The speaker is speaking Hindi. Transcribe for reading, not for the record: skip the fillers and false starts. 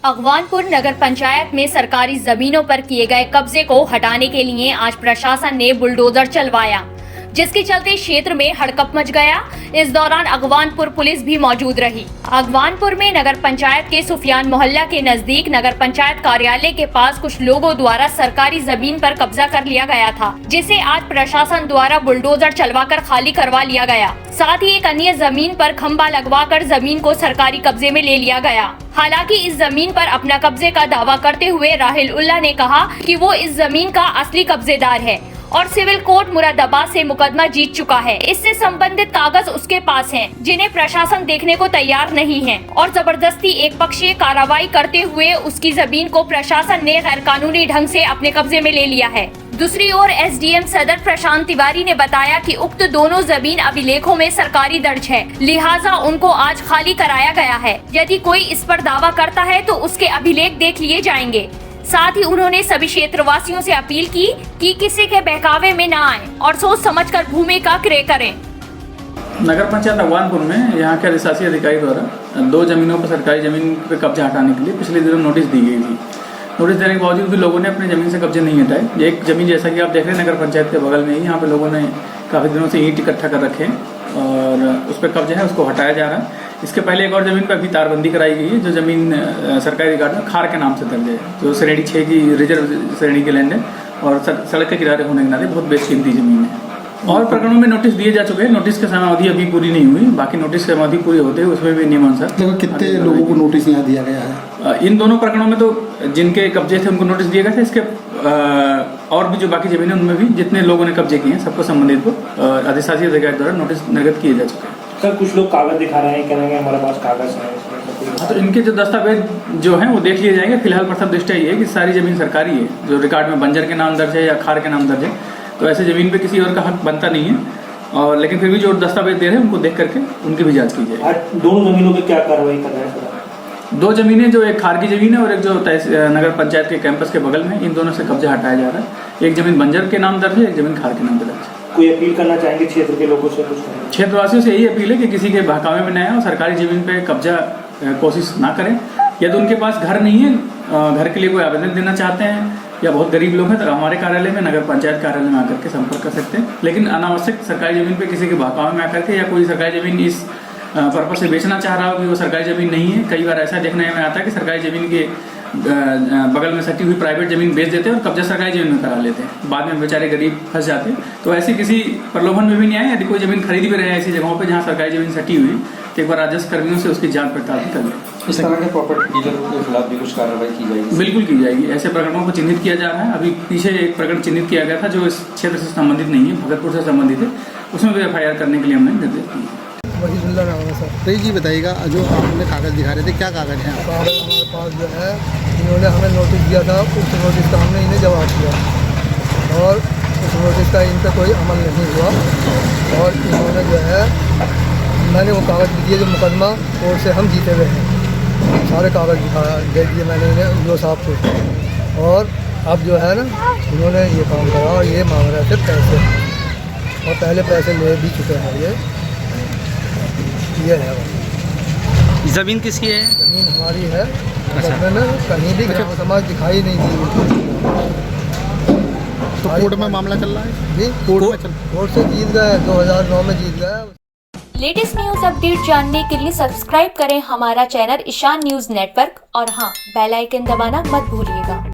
अगवानपुर नगर पंचायत में सरकारी जमीनों पर किए गए कब्जे को हटाने के लिए आज प्रशासन ने बुलडोजर चलवाया, जिसके चलते क्षेत्र में हड़कंप मच गया। इस दौरान अगवानपुर पुलिस भी मौजूद रही। अगवानपुर में नगर पंचायत के सुफियान मोहल्ला के नजदीक नगर पंचायत कार्यालय के पास कुछ लोगों द्वारा सरकारी जमीन पर कब्जा कर लिया गया था, जिसे आज प्रशासन द्वारा बुलडोजर चलवाकर खाली करवा लिया गया। साथ ही एक अन्य जमीन पर खंबा लगवाकर जमीन को सरकारी कब्जे में ले लिया गया। हालांकि इस जमीन पर अपना कब्जे का दावा करते हुए राहिल उल्ला ने कहा कि वो इस जमीन का असली कब्जेदार है और सिविल कोर्ट मुरादाबाद से मुकदमा जीत चुका है। इससे संबंधित कागज उसके पास हैं, जिन्हें प्रशासन देखने को तैयार नहीं है और जबरदस्ती एक पक्षीय कार्रवाई करते हुए उसकी जमीन को प्रशासन ने गैर कानूनी ढंग से अपने कब्जे में ले लिया है। दूसरी ओर एसडीएम सदर प्रशांत तिवारी ने बताया कि उक्त दोनों जमीन अभिलेखों में सरकारी दर्ज है, लिहाजा उनको आज खाली कराया गया है। यदि कोई इस पर दावा करता है तो उसके अभिलेख देख लिए जाएंगे। साथ ही उन्होंने सभी क्षेत्रवासियों से अपील की कि किसी के बहकावे में न आए और सोच समझकर भूमि का क्रय करें। नगर पंचायत अगवानपुर में यहाँ के अधिशासी अधिकारी द्वारा 2 जमीनों पर सरकारी जमीन पे कब्जा हटाने के लिए पिछले दिनों नोटिस दी गई थी। नोटिस देने के बावजूद भी लोगों ने अपनी जमीन से कब्जे नहीं हटाए। एक जमीन जैसा कि आप देख रहे हैं नगर पंचायत के बगल में ही, यहाँ पे लोगों ने काफ़ी दिनों से ईंट इकट्ठा कर रखे हैं और उस पर कब्जा है, उसको हटाया जा रहा है। इसके पहले एक और ज़मीन पर अभी तारबंदी कराई गई है, जो ज़मीन सरकारी रिकॉर्ड में खार के नाम से दर्ज है, जो श्रेणी 6 की रिजर्व श्रेणी की लैंड है और सड़क के किनारे होने के नाते बहुत बेशकीमती ज़मीन है। और प्रकरणों में नोटिस दिए जा चुके हैं। नोटिस की समयावधि अभी पूरी नहीं हुई, बाकी नोटिस की समयावधि पूरी होते हैं उसमें भी नियमानुसार। कितने लोगों को नोटिस यहाँ दिया गया है? इन दोनों प्रकरणों में तो जिनके कब्जे थे उनको नोटिस दिए गए थे। इसके और भी जो बाकी जमीन है उनमें भी जितने लोगों ने कब्जे किए हैं सबको संबंधित को अधिशासी अधिकारी द्वारा नोटिस निर्गत किए जा चुके हैं। सर, कुछ लोग कागज दिखा रहे हैं, कह रहे हैं हमारे पास कागज है। हाँ, तो इनके जो दस्तावेज जो हैं वो देख लिए जाएंगे। फिलहाल प्रथम दृष्टया ये है कि सारी जमीन सरकारी है, जो रिकॉर्ड में बंजर के नाम दर्ज है या खार के नाम दर्ज है, तो ऐसे जमीन पे किसी और का हक बनता नहीं है। और लेकिन फिर भी जो दस्तावेज दे रहे हैं उनको देख करके उनकी भी जांच की जाए। दोनों जमीनों पे क्या कार्रवाई कर रहे हैं? 2 जमीनें, जो एक खार की जमीन है और एक जो नगर पंचायत के कैंपस के बगल में, इन दोनों से कब्जा हटाया जा रहा है। एक जमीन बंजर के नाम दर्ज है, एक जमीन खार के नाम दर्ज है। कोई अपील करना चाहेंगे क्षेत्र के लोगों से? कुछ क्षेत्रवासियों से यही अपील है कि किसी के बहकावे में न आए और सरकारी जमीन पे कब्जा कोशिश ना करें। यदि उनके पास घर नहीं है, घर के लिए कोई आवेदन देना चाहते हैं या बहुत गरीब लोग हैं, तो हमारे कार्यालय में, नगर पंचायत कार्यालय में आकर के संपर्क कर सकते हैं। लेकिन अनावश्यक सरकारी जमीन पे किसी के बहकावे में आकर के या कोई सरकारी जमीन इस पर्पज से बेचना चाह रहा हो कि वो सरकारी जमीन नहीं है। कई बार ऐसा देखने में आता है कि सरकारी जमीन के बगल में सटी हुई प्राइवेट जमीन बेच देते हैं और कब्जा सरकारी जमीन में करा लेते हैं। बाद में बेचारे गरीब फंस जाते हैं। तो ऐसे किसी प्रलोभन में भी नहीं आए। यदि कोई जमीन खरीद भी रहे हैं ऐसी जगहों पे जहाँ सरकारी जमीन सटी हुई, तो एक बार राजस्व कर्मियों से उसकी जांच पड़ताल कर लें। इस तरह के प्रॉपर्टी डीलरों के खिलाफ भी कुछ कार्रवाई की जाएगी? बिल्कुल की जाएगी। ऐसे प्रकरणों को चिन्हित किया जा रहा है। अभी पीछे एक प्रकरण चिन्हित किया गया था जो इस क्षेत्र से संबंधित नहीं है, भगतपुर से संबंधित है, उसमें भी FIR करने के लिए हमने निर्देश दिए। वहीदुल्ला नाम है सर। तो जी बताइएगा, जो आपने कागज़ दिखा रहे थे, क्या कागज़ हैं? कागज़ हमारे पास जो है, इन्होंने हमें नोटिस दिया था, उस नोटिस का हमने इन्हें जवाब दिया और उस नोटिस का इन पर कोई अमल नहीं हुआ। और इन्होंने जो है, मैंने वो कागज़ दिए जो मुकदमा कोर्ट से हम जीते हुए हैं, सारे कागज़ दे दिए मैंने इन्हें जो साहब से। और अब जो है ना, इन्होंने ये काम करा और ये मांग रहे थे पैसे, और पहले पैसे ले भी चुके हैं। ये है जमीन किसकी है? जमीन हमारी है। में कहीं भी ग्राम समाज दिखाई नहीं दी। तो कोर्ट में मामला चल रहा है जी, कोर्ट से जीत गए, 2009 में जीत गए। लेटेस्ट न्यूज अपडेट जानने के लिए सब्सक्राइब करें हमारा चैनल ईशान न्यूज नेटवर्क और हाँ, बेल आइकन दबाना मत भूलिएगा।